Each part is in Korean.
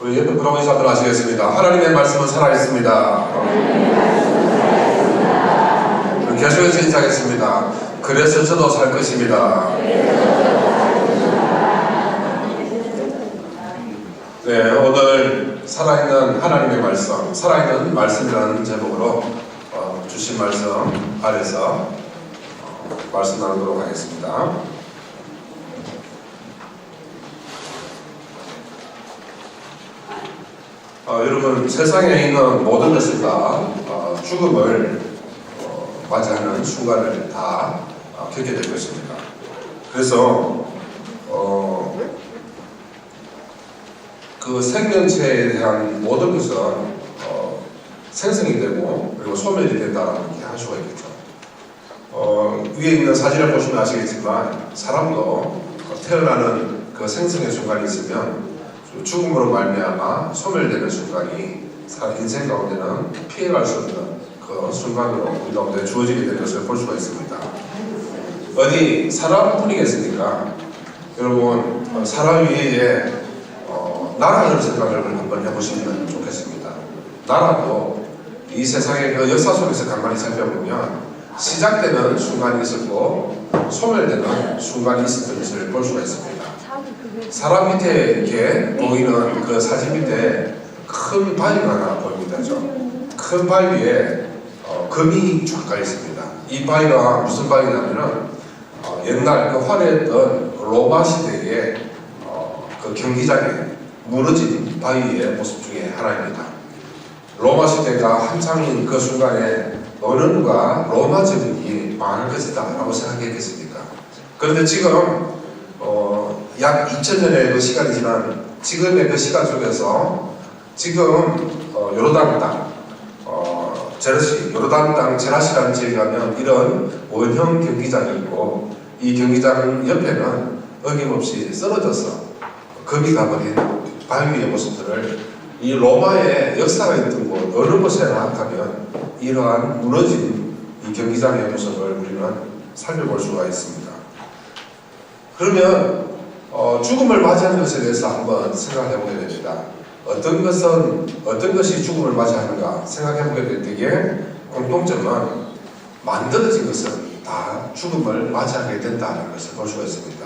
우리 옆에 브라보이사들 아시겠습니다. 하나님의 말씀은 살아있습니다. 계속해서 인사하겠습니다. 그래서 저도 살 것입니다. 네, 오늘 살아있는 하나님의 말씀, 살아있는 말씀이라는 제목으로 주신 말씀 아래서 말씀 나누도록 하겠습니다. 여러분, 세상에 있는 모든 것을 다 죽음을 맞이하는 순간을 다 겪게 될 것입니다. 그래서 그 생명체에 대한 모든 것은 생성이 되고 그리고 소멸이 된다라고 이렇게 할 수가 있겠죠. 위에 있는 사진을 보시면 아시겠지만 사람도 태어나는 그 생성의 순간이 있으면 죽음으로 말미암아 소멸되는 순간이 인생 가운데는 피해갈 수 없는 그 순간으로 우리 가운데 주어지게 되는 것을 볼 수가 있습니다. 어디 사람뿐이겠습니까? 여러분, 사람 위에 나라를 생각을 한번 해보시면 좋겠습니다. 나라도 이 세상의 그 역사 속에서 간간히 살펴보면 시작되는 순간이 있었고 소멸되는 순간이 있었던 것을 볼 수가 있습니다. 사람 밑에 이렇게 보이는 그 사진 밑에 큰 바위가 하나 보입니다. 큰 바위 위에 금이 쫙 깔려 있습니다. 이 바위가 무슨 바위냐면은 옛날 그 화려했던 로마 시대의 그 경기장에 무너진 바위의 모습 중에 하나입니다. 로마 시대가 한창인 그 순간에 어느 누가 로마 제국이 망할 것이다 라고 생각했겠습니까? 그런데 지금 약 2000년의 그 시간이 지난 지금의 그 시간 속에서 지금 요르단 땅 요르단 땅 제라시라는 지역에 가면 이런 원형 경기장이 있고 이 경기장 옆에는 어김없이 쓰러져서 금이 가버린 바위의 모습들을 이 로마의 역사가 있던 곳 어느 곳에나 가면 이러한 무너진 이 경기장의 모습을 우리는 살펴볼 수가 있습니다. 그러면 죽음을 맞이하는 것에 대해서 한번 생각해 보게 됩니다. 어떤 것이 죽음을 맞이하는가 생각해 보게 될 때에 공통점은 만들어진 것은 다 죽음을 맞이하게 된다는 것을 볼 수가 있습니다.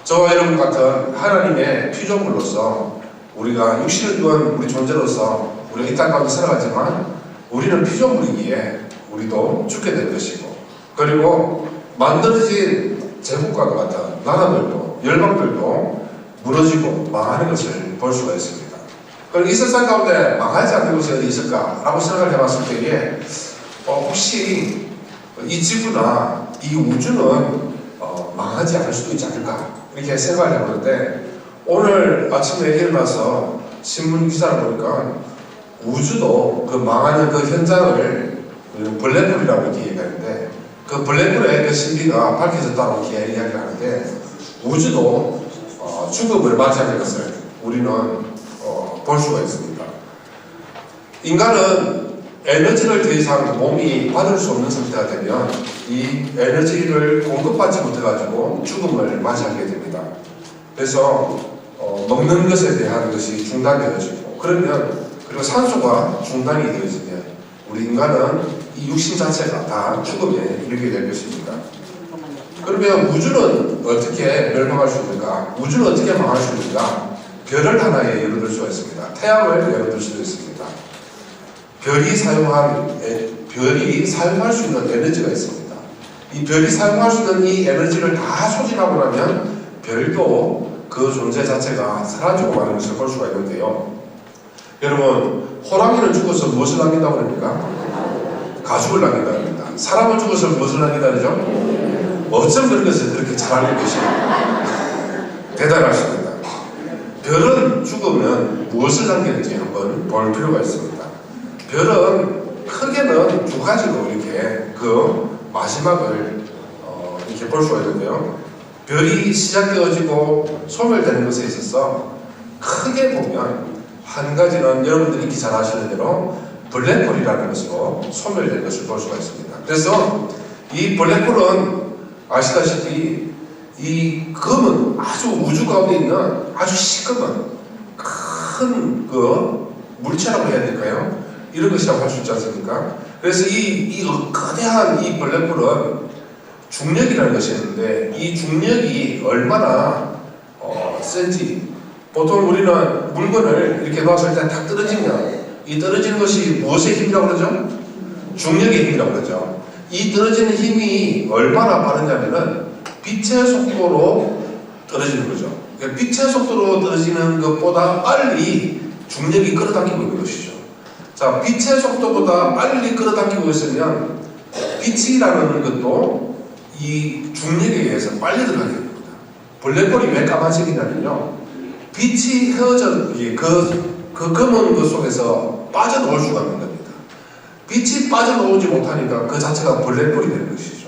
저와 여러분 같은 하나님의 피조물로서 우리가 육신을 띠운 우리 존재로서 우리가 이 땅 가운데 살아가지만 우리는 피조물이기에 우리도 죽게 될 것이고 그리고 만들어진 제국과 같은 나라들도 열방들도 무너지고 망하는 것을 볼 수가 있습니다. 그럼 이 세상 가운데 망하지 않는 것이 어디 있을까라고 생각을 해봤을 때에 혹시 이 지구나 이 우주는 망하지 않을 수도 있지 않을까 이렇게 생각을 해보는데 오늘 아침에 일어나서 신문 기사를 보니까 우주도 그 망하는 그 현장을 블랙홀이라고 이렇게 얘기하는데 그 블랙홀의 그 신비가 밝혀졌다고 이렇게 이야기를 하는데 우주도 죽음을 맞이하는 것을 우리는 볼 수가 있습니다. 인간은 에너지를 더 이상 몸이 받을 수 없는 상태가 되면 이 에너지를 공급받지 못해가지고 죽음을 맞이하게 됩니다. 그래서 먹는 것에 대한 것이 중단되어지고 그리고 산소가 중단이 되어지면 우리 인간은 이 육신 자체가 다 죽음에 이르게 될 것입니다. 그러면 우주는 어떻게 멸망할 수 있는가? 우주는 어떻게 망할 수 있는가? 별을 하나에 예를 들 수가 있습니다. 태양을 예를 들 수도 있습니다. 별이 사용할 수 있는 에너지가 있습니다. 이 별이 사용할 수 있는 이 에너지를 다 소진하고 나면 별도 그 존재 자체가 사라지고 마는 것을 볼 수가 있는데요. 여러분, 호랑이는 죽어서 무엇을 남긴다고 합니까? 가죽을 남긴다고 합니다. 사람은 죽어서 무엇을 남긴다고 하죠? 어쩜 그런 것을 그렇게 잘 알고 계시나요? 대단하십니다. 별은 죽으면 무엇을 남기는지 한번 볼 필요가 있습니다. 별은 크게는 두 가지로 이렇게 그 마지막을 이렇게 볼 수가 있는데요. 별이 시작되어지고 소멸되는 것에 있어서 크게 보면 한 가지는 여러분들이 익히 잘 아시는 대로 블랙홀이라는 것으로 소멸되는 것을 볼 수가 있습니다. 그래서 이 블랙홀은 아시다시피 이 금은 아주 우주 가운데 있는 아주 시커먼 큰 그 물체라고 해야 될까요? 이런 것이라고 할 수 있지 않습니까? 그래서 이 거대한 이 블랙홀은 중력이라는 것이 있는데 이 중력이 얼마나 센지 보통 우리는 물건을 이렇게 놨을 때 딱 떨어지면 이 떨어지는 것이 무엇의 힘이라고 그러죠? 중력의 힘이라고 그러죠. 이 떨어지는 힘이 얼마나 빠르냐면은 빛의 속도로 떨어지는 거죠. 그러니까 빛의 속도로 떨어지는 것보다 빨리 중력이 끌어당기고 있는 것이죠. 자, 빛의 속도보다 빨리 끌어당기고 있으면 빛이라는 것도 이 중력에 의해서 빨리 들어가게 됩니다. 블랙홀이 왜 까만색이냐면요, 빛이 헤어져 그 검은 것 속에서 빠져나올 수가 없는 겁니다. 빛이 빠져나오지 못하니까 그 자체가 블랙홀이 되는 것이죠.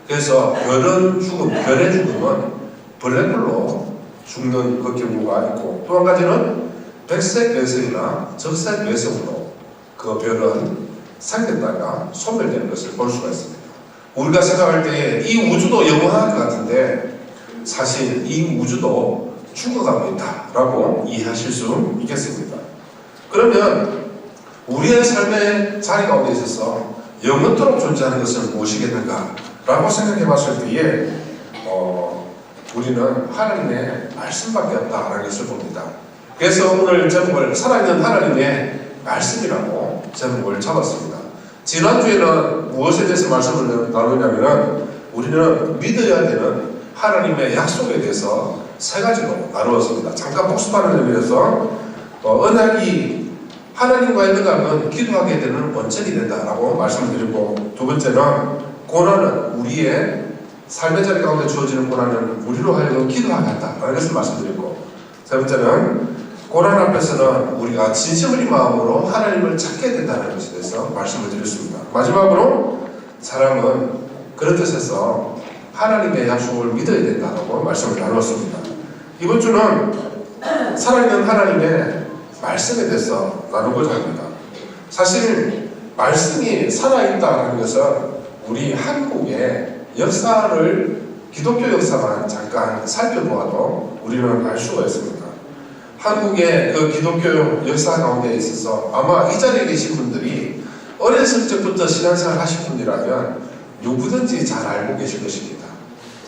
그래서 별의 죽음은 블랙홀로 죽는 그 경우가 있고, 또 한 가지는 백색 외성이나 적색 외성으로 그 별은 생겼다가 소멸되는 것을 볼 수가 있습니다. 우리가 생각할 때 이 우주도 영원할 것 같은데 사실 이 우주도 죽어가고 있다라고 이해하실 수 있겠습니다. 그러면 우리의 삶의 자리 가운데 있어서 영원토록 존재하는 것은 무엇이겠는가 라고 생각해 봤을 때에 우리는 하나님의 말씀밖에 없다라는 것을 봅니다. 그래서 오늘 제목을 살아있는 하나님의 말씀이라고 제목을 잡았습니다. 지난주에는 무엇에 대해서 말씀을 나누냐면 우리는 믿어야 되는 하나님의 약속에 대해서 세 가지로 나누었습니다. 잠깐 복습하는 의미에서 언약이 하나님과의 언약은 기도하게 되는 원천이 된다라고 말씀을 드리고, 두 번째는 고난은 우리의 삶의 자리 가운데 주어지는 고난은 우리로 하여금 기도하게 한다라는 것을 말씀드렸고, 세 번째는 고난 앞에서는 우리가 진심어린 마음으로 하나님을 찾게 된다는 것에 대해서 말씀을 드렸습니다. 마지막으로 사람은 그런 뜻에서 하나님의 약속을 믿어야 된다고 말씀을 나누었습니다. 이번 주는 살아있는 하나님의 말씀에 대해서 나누고자 합니다. 사실 말씀이 살아있다는 것은 우리 한국의 역사를, 기독교 역사만 잠깐 살펴보아도 우리는 알 수가 있습니다. 한국의 그 기독교 역사 가운데 있어서 아마 이 자리에 계신 분들이 어렸을 적부터 신앙생활 하신 분이라면 누구든지 잘 알고 계실 것입니다.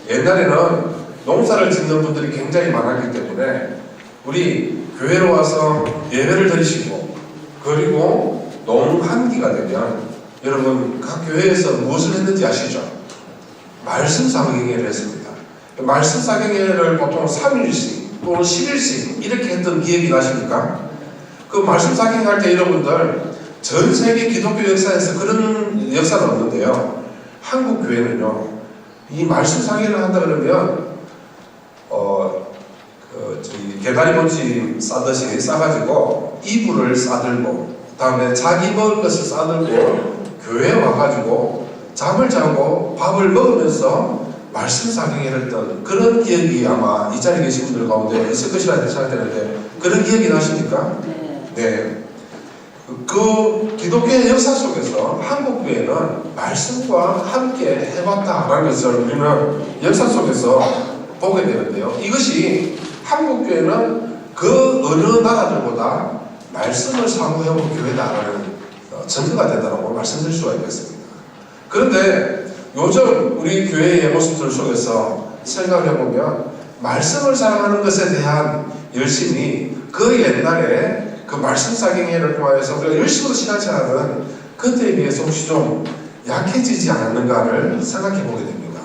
옛날에는 농사를 짓는 분들이 굉장히 많았기 때문에 우리 교회로 와서 예배를 드리시고, 그리고 농한기가 되면 여러분 각 교회에서 무엇을 했는지 아시죠? 말씀 사경회를 했습니다. 말씀 사경회를 보통 3일씩 또는 10일씩 이렇게 했던 기억이 나십니까? 그 말씀 사경회 할 때 여러분들 전 세계 기독교 역사에서 그런 역사는 없는데요, 한국 교회는요 이 말씀 사경회를 한다 그러면 개다리 모찌 싸듯이 싸가지고 이불을 싸들고, 다음에 자기 먹을 것을 싸들고 교회에 와가지고 잠을 자고 밥을 먹으면서 말씀 사경회를 했던 그런 기억이 아마 이 자리에 계신 분들 가운데 있을 것이라 생각되는데, 그런 기억이 나십니까? 네. 그 기독교의 역사 속에서 한국교회는 말씀과 함께 해왔다라는 것을 우리는 역사 속에서 보게 되는데요, 이것이 한국교회는 그 어느 나라들보다 말씀을 사모해온 교회다라는 증거가 된다고 말씀드릴 수가 있겠습니다. 그런데 요즘 우리 교회의 모습들 속에서 생각을 해보면 말씀을 사랑하는 것에 대한 열심이 그 옛날에 그 말씀 사경회를 통해서 우리가 열심으로 신앙생활하는 그때에 비해서 혹시 좀 약해지지 않았는가를 생각해 보게 됩니다.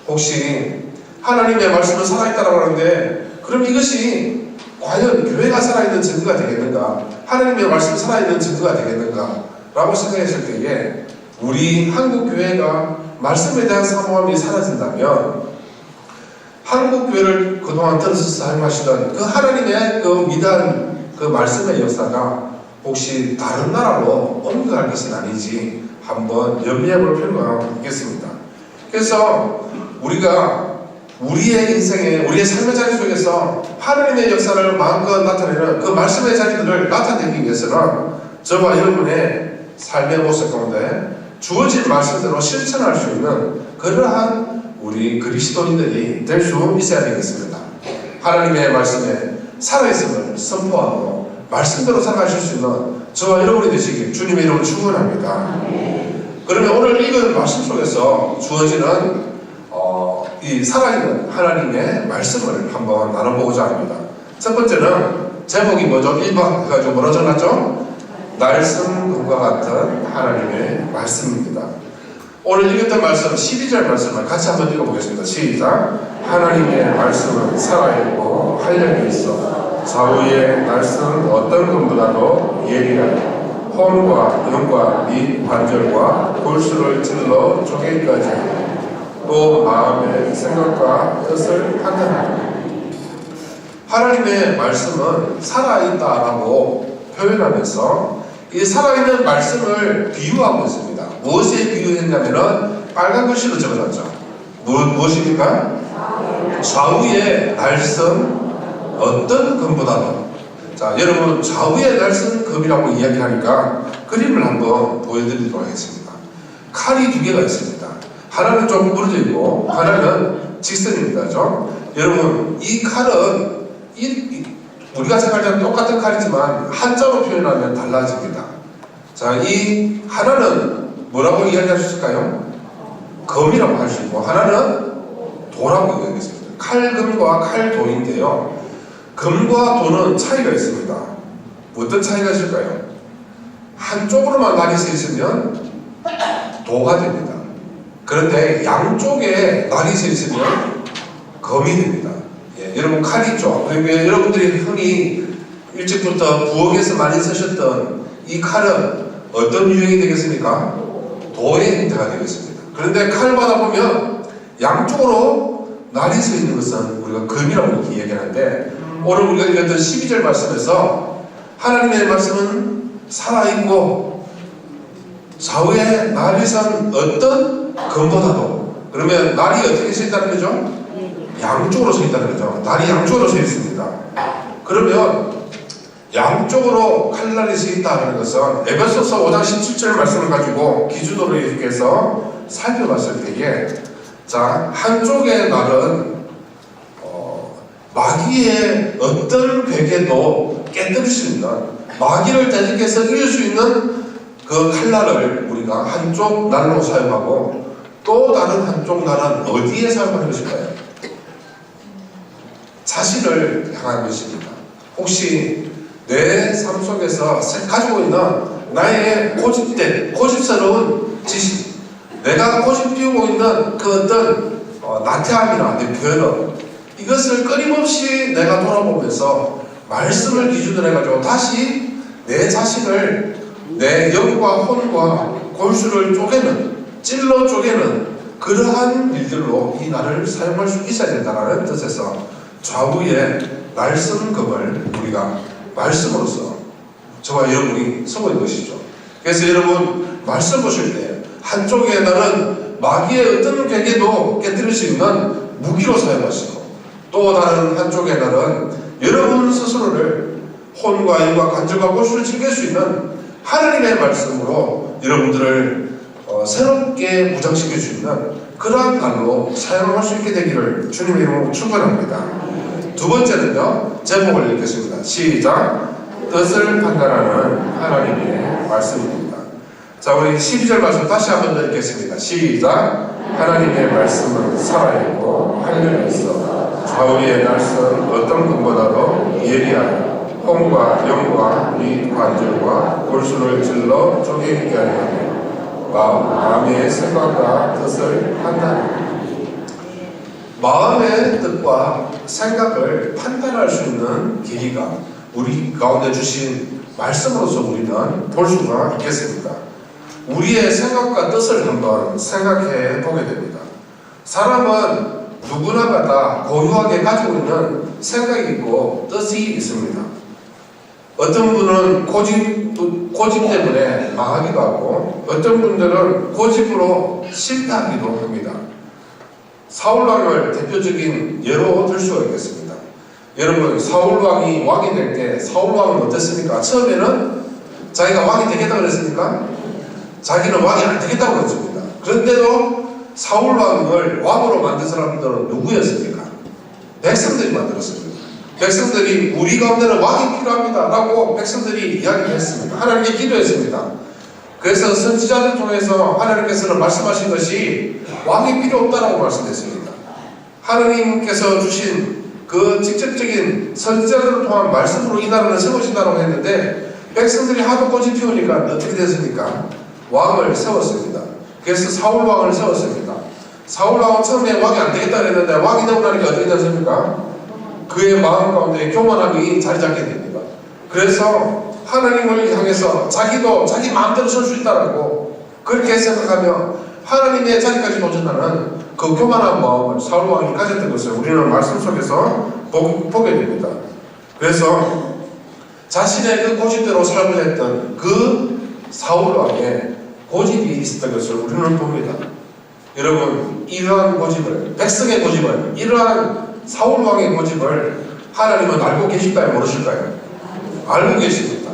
혹시 하나님의 말씀은 살아있다고 하는데 그럼 이것이 과연 교회가 살아있는 증거가 되겠는가, 하나님의 말씀이 살아있는 증거가 되겠는가 라고 생각했을 때에 우리 한국교회가 말씀에 대한 사모함이 사라진다면 한국교회를 그동안 들어서 사용하시던 그 하나님의 그 위대한 그 말씀의 역사가 혹시 다른 나라로 옮겨갈 것은 아닌지 한번 염려해 볼 필요가 있겠습니다. 그래서 우리가 우리의 인생에, 우리의 삶의 자리 속에서 하나님의 역사를 마음껏 나타내는 그 말씀의 자리들을 나타내기 위해서는 저와 여러분의 삶의 모습 가운데 주어진 말씀대로 실천할 수 있는 그러한 우리 그리스도인들이 될 수 있어야 되겠습니다. 하나님의 말씀에 살아있음을 선포하고 말씀대로 살아가실 수 있는 저와 여러분이 되시길 주님의 이름으로 축원합니다. 그러면 오늘 읽은 말씀 속에서 주어지는 이 살아있는 하나님의 말씀을 한번 나눠보고자 합니다. 첫 번째는 제목이 뭐죠? 1번 해가지고 뭐라 적어놨죠? 날성금과 같은 하나님의 말씀입니다. 오늘 읽었던 말씀 12절 말씀을 같이 한번 읽어보겠습니다. 시작. 하나님의 말씀은 살아있고 활력이 있어 좌우의 날선 어떤 것보다도 예리하여 혼과 영과 및 관절과 골수를 찔러 쪼개기까지 또 마음의 생각과 뜻을 판단하라. 하나님의 말씀은 살아있다라고 표현하면서 이 살아있는 말씀을 비유하고 있습니다. 무엇에 비유했냐면은 빨간 글씨로 적어놨죠. 무엇입니까? 좌우의 날선 어떤 금보다도. 자, 여러분 좌우의 날선 금이라고 이야기하니까 그림을 한번 보여드리도록 하겠습니다. 칼이 두 개가 있습니다. 하나는 좀 부러져 있고 하나는 직선입니다. 그죠? 여러분 이 칼은 우리가 생각할 때는 똑같은 칼이지만 한자로 표현하면 달라집니다. 자, 이 하나는 뭐라고 이야기할 수 있을까요? 검이라고 할 수 있고 하나는 도라고 이야기했습니다. 칼금과 칼도인데요. 금과 도는 차이가 있습니다. 어떤 차이가 있을까요? 한쪽으로만 날이 서 있으면 도가 됩니다. 그런데 양쪽에 날이 서 있으면 검이 됩니다. 예, 여러분 칼이 있죠? 그러니까 여러분들이 흔히 일찍부터 부엌에서 많이 쓰셨던 이 칼은 어떤 유형이 되겠습니까? 도의 형태가 되겠습니다. 그런데 칼마다 보면 양쪽으로 날이 서 있는 것은 우리가 금이라고 이렇게 얘기하는데 오늘 우리가 읽었던 12절 말씀에서 하나님의 말씀은 살아있고 좌우에 날이 선 어떤 금보다도 그러면 날이 어떻게 서 있다는 거죠? 양쪽으로 서 있다는 거죠. 날이 양쪽으로 서 있습니다. 그러면 양쪽으로 칼날이 서 있다는 것은 에베소서 5장 17절 말씀을 가지고 기준으로 해서 살펴봤을 때에 자, 한쪽의 날은 마귀의 어떤 괴계도 깨뜨릴 수 있는 마귀를 대적해서 이길 수 있는 그 칼날을 우리가 한쪽 날로 사용하고 또 다른 한쪽 날은 어디에 사용하는 것일까요? 자신을 향한 것입니다. 혹시 내 삶 속에서 가지고 있는 나의 고집스러운 지식, 내가 고집 피우고 있는 그 어떤 나태함이나 내 변화, 이것을 끊임없이 내가 돌아보면서 말씀을 기준으로 해가지고 다시 내 자신을 내 영과 혼과 골수를 찔러 쪼개는 그러한 일들로 이 날을 사용할 수 있어야 된다는 뜻에서 좌우의 날성금을 우리가 말씀으로서 저와 여러분이 쓰고 있는 것이죠. 그래서 여러분 말씀 보실 때 한쪽의 날은 마귀의 어떤 괴계도 깨뜨릴 수 있는 무기로 사용하시고 또 다른 한쪽의 날은 여러분 스스로를 혼과 영과 관절과 골수를 지킬 수 있는 하나님의 말씀으로 여러분들을 새롭게 무장시킬 수 있는 그러한 날로 사용할 수 있게 되기를 주님의 이름으로 축원합니다. 두 번째는요, 제목을 읽겠습니다. 시작. 뜻을 판단하는 하나님의 말씀입니다. 자, 우리 12절 말씀 다시 한번 더 읽겠습니다. 시작. 하나님의 말씀은 살아있고 활력이 있어 좌우의 날선 어떤 것보다도 예리하여 혼과 영과 및 관절과 골수를 찔러 쪼개게 하여 마음의 생각과 뜻을 판단하라. 마음의 뜻과 생각을 판단할 수 있는 계기가 우리 가운데 주신 말씀으로서 우리는 볼 수가 있겠습니다. 우리의 생각과 뜻을 한번 생각해 보게 됩니다. 사람은 누구나마다 고유하게 가지고 있는 생각이 있고 뜻이 있습니다. 어떤 분은 고집 때문에 망하기도 하고 어떤 분들은 고집으로 실패하기도 합니다. 사울왕을 대표적인 예로 들 수가 있겠습니다. 여러분 사울왕이 왕이 될 때 사울왕은 어땠습니까? 처음에는 자기가 왕이 되겠다고 그랬습니까? 자기는 왕이 안 되겠다고 그랬습니다. 그런데도 사울왕을 왕으로 만든 사람들은 누구였습니까? 백성들이 만들었습니다. 백성들이 우리 가운데는 왕이 필요합니다 라고 백성들이 이야기했습니다. 하나님께 기도했습니다. 그래서 선지자들 통해서 하나님께서는 말씀하신 것이 왕이 필요 없다라고 말씀했습니다. 하나님께서 주신 그 직접적인 선지자들을 통한 말씀으로 이 나라를 세우신다고 했는데 백성들이 하도 꽃이 피우니까 어떻게 됐습니까? 왕을 세웠습니다. 그래서 사울 왕을 세웠습니다. 사울 왕은 처음에 왕이 안 되겠다 그랬는데 왕이 되고 나니까 어떻게 됐습니까? 그의 마음 가운데 교만함이 자리 잡게 됩니다. 그래서 하나님을 향해서 자기도 자기 마음대로 설 수 있다라고 그렇게 생각하며 하나님의 자리까지 도전하는 그 교만한 마음을 사울 왕이 가졌던 것을 우리는 말씀 속에서 보게 됩니다. 그래서 자신의 그 고집대로 살고자 했던 그 사울 왕의 고집이 있었던 것을 우리는 봅니다. 여러분, 이러한 고집을, 백성의 고집을, 이러한 사울 왕의 고집을 하나님은 알고 계실까요? 모르실까요? 알고 계십니다.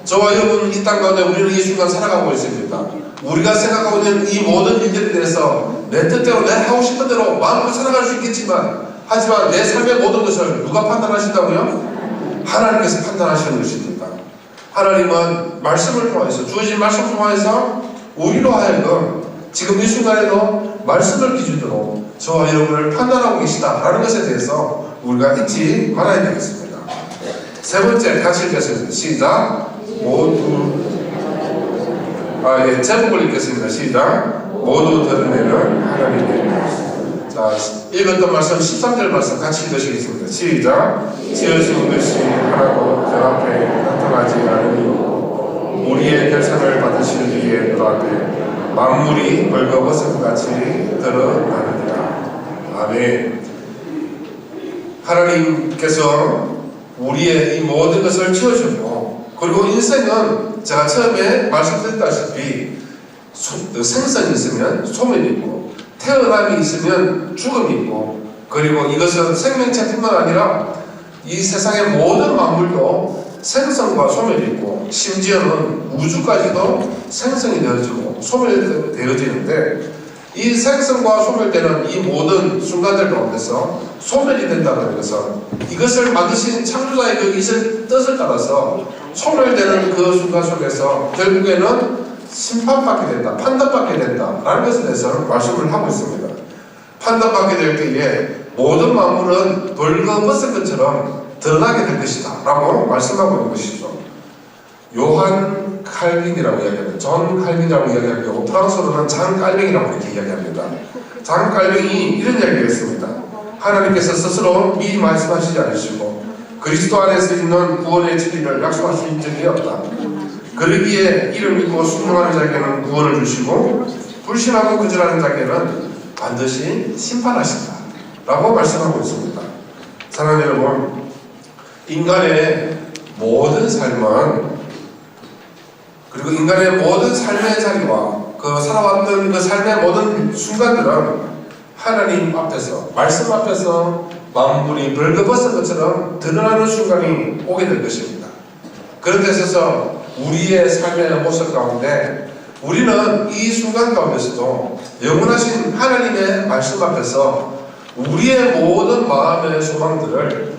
저와 여러분 이 땅 가운데 우리는 이 순간 살아가고 있습니다. 우리가 생각하고 있는 이 모든 일들에 대해서 내 뜻대로 내 하고 싶은 대로 마음으로 살아갈 수 있겠지만 하지만 내 삶의 모든 것을 누가 판단하신다고요? 하나님께서 판단하시는 것입니다. 하나님은 말씀을 통해서 주어진 말씀을 통해서 우리로 하여금 지금 이 순간에도 말씀을 기준으로 저와 여러분을 판단하고 계시다라는 것에 대해서 우리가 잊지 말아야 되겠습니다. 세 번째 같이 읽겠습니다. 시작. 모두 제목을 읽겠습니다. 시작. 모두 드러내는 하나님의 말씀. 자, 읽었던 말씀 13절 말씀 같이 읽으시겠습니다. 시작. 지으신 것이 하나도 그 앞에 나타나지 않으니 우리의 결산을 받으실 이에 그 앞에 만물이 벌거벗음같이 드러나느니라. 아멘. 하나님께서 우리의 이 모든 것을 지어주고 그리고 인생은 제가 처음에 말씀드렸다시피 생선이 있으면 소멸이 있고 태어남이 있으면 죽음이 있고 그리고 이것은 생명체뿐만 아니라 이 세상의 모든 만물도 생성과 소멸이 있고 심지어는 우주까지도 생성이 되어지고 소멸되어지는데 이 생성과 소멸되는 이 모든 순간들 가운데서 소멸이 된다는 것은 이것을 만드신 창조자의 그 뜻을 따라서 소멸되는 그 순간 속에서 결국에는 심판받게 된다, 판단받게 된다라는 것에 대해서 말씀을 하고 있습니다. 판단받게 될 때에 모든 만물은 벌거벗은 것처럼 드러나게 될 것이다 라고 말씀하고 있는 것이죠. 요한 칼빈이라고 이야기합니다. 존 칼빈이라고 이야기하고 프랑스어로는 장 깔뱅이라고 이렇게 이야기합니다. 장 깔뱅이 이런 이야기를 했습니다. 하나님께서 스스로 미리 말씀하시지 않으시고 그리스도 안에서 있는 구원의 진리를 약속하신 적이 없다. 그러기에 이를 믿고 순종하는 자에게는 구원을 주시고 불신하고 거절하는 자에게는 반드시 심판하신다 라고 말씀하고 있습니다. 사랑하는 여러분, 인간의 모든 삶은 그리고 인간의 모든 삶의 자리와 그 살아왔던 그 삶의 모든 순간들은 하나님 앞에서 말씀 앞에서 만물이 벌거벗은 것처럼 드러나는 순간이 오게 될 것입니다. 그런 데 있어서 우리의 삶의 모습 가운데 우리는 이 순간 가운데서도 영원하신 하나님의 말씀 앞에서 우리의 모든 마음의 소망들을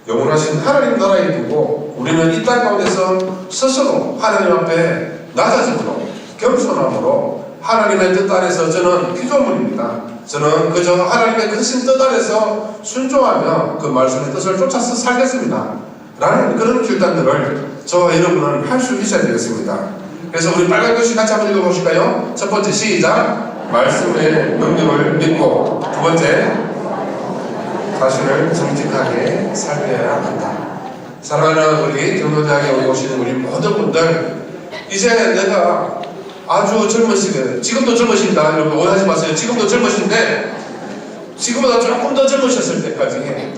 영원하신 하나님 나라에 두고 우리는 이 땅 가운데서 스스로 하나님 앞에 낮아짐으로 겸손함으로 하나님의 뜻 안에서 저는 피조물입니다. 저는 그저 하나님의 크신 뜻 안에서 순종하며 그 말씀의 뜻을 쫓아서 살겠습니다. 라는 그런 결단들을 저와 여러분은 할 수 있어야 되겠습니다. 그래서 우리 빨간 글씨 같이 한번 읽어보실까요? 첫 번째 시작. 말씀의 능력을 믿고 두 번째 자신을 정직하게 살려야 한다. 사랑하는 우리 경로대학에 오시는 우리 모든 분들 이제 내가 아주 젊으시게 지금도 젊으십니다. 여러분 오해하지 마세요. 지금도 젊으신데 지금보다 조금 더 젊으셨을 때까지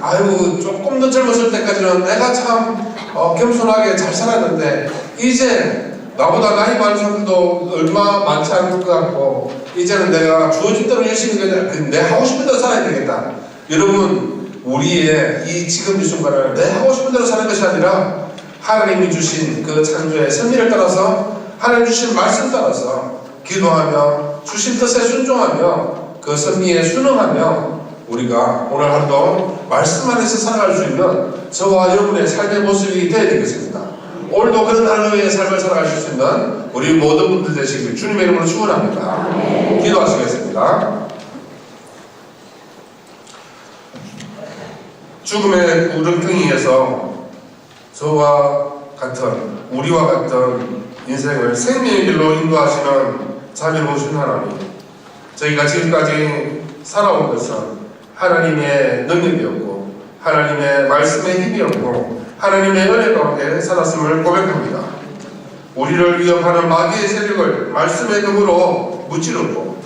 조금 더 젊었을 때까지는 내가 참 겸손하게 잘 살았는데 이제 나보다 나이 많은 사람도 얼마 많지 않을 것 같고 이제는 내가 주어진 대로 열심히 내 하고 싶은 대로 살아야 되겠다. 여러분 우리의 이 지금 이 순간을 내 하고 싶은 대로 사는 것이 아니라 하나님이 주신 그 창조의 섭리를 따라서 하나님 주신 말씀 따라서 기도하며 주신 뜻에 순종하며 그 섭리에 순응하며 우리가 오늘 하루도 말씀 안에서 살아갈 수 있는 저와 여러분의 삶의 모습이 되어야 되겠습니다. 오늘도 그런 하루의 삶을 살아가실 수 있는 우리 모든 분들 되시길 주님의 이름으로 축원합니다. 기도하시겠습니다. 죽음의 구름등이에서 저와 같은, 우리와 같은 인생을 생명의 길로 인도하시는 자비로우신 하나님, 저희가 지금까지 살아온 것은 하나님의 능력이었고 하나님의 말씀의 힘이었고 하나님의 은혜 가운데 살았음을 고백합니다. 우리를 위협하는 마귀의 세력을 말씀의 등으로 무찌르고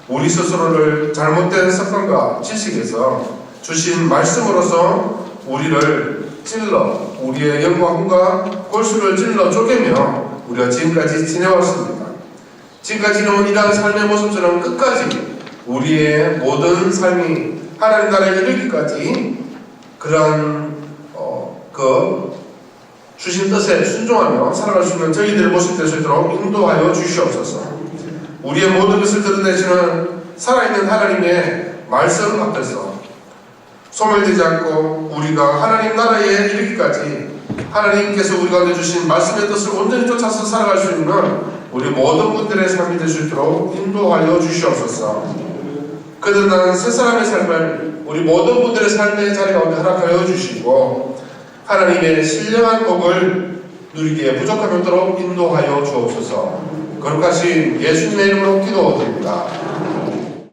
우리 스스로를 잘못된 습관과 지식에서 주신 말씀으로서 우리를 찔러 우리의 영광과 골수를 찔러 쪼개며 우리가 지금까지 지내왔습니다. 지금까지 지내온 이러한 삶의 모습처럼 끝까지 우리의 모든 삶이 하나님 나라에 이르기까지 그러한 주신 뜻에 순종하며 살아갈 수 있는 저희들의 모습 될 수 있도록 인도하여 주시옵소서. 우리의 모든 것을 드러내시는 살아있는 하나님의 말씀 앞에서 소멸되지 않고 우리가 하나님 나라에 이르기까지 하나님께서 우리 가운데 주신 말씀의 뜻을 온전히 쫓아서 살아갈 수 있는 우리 모든 분들의 삶이 될 수 있도록 인도하여 주시옵소서. 거듭난 새 사람의 삶을 우리 모든 분들의 삶의 자리 가운데 허락하여 주시고 하나님의 신령한 복을 누리기에 부족함이 없도록 인도하여 주옵소서. 거룩하신 예수님의 이름으로 기도드립니다.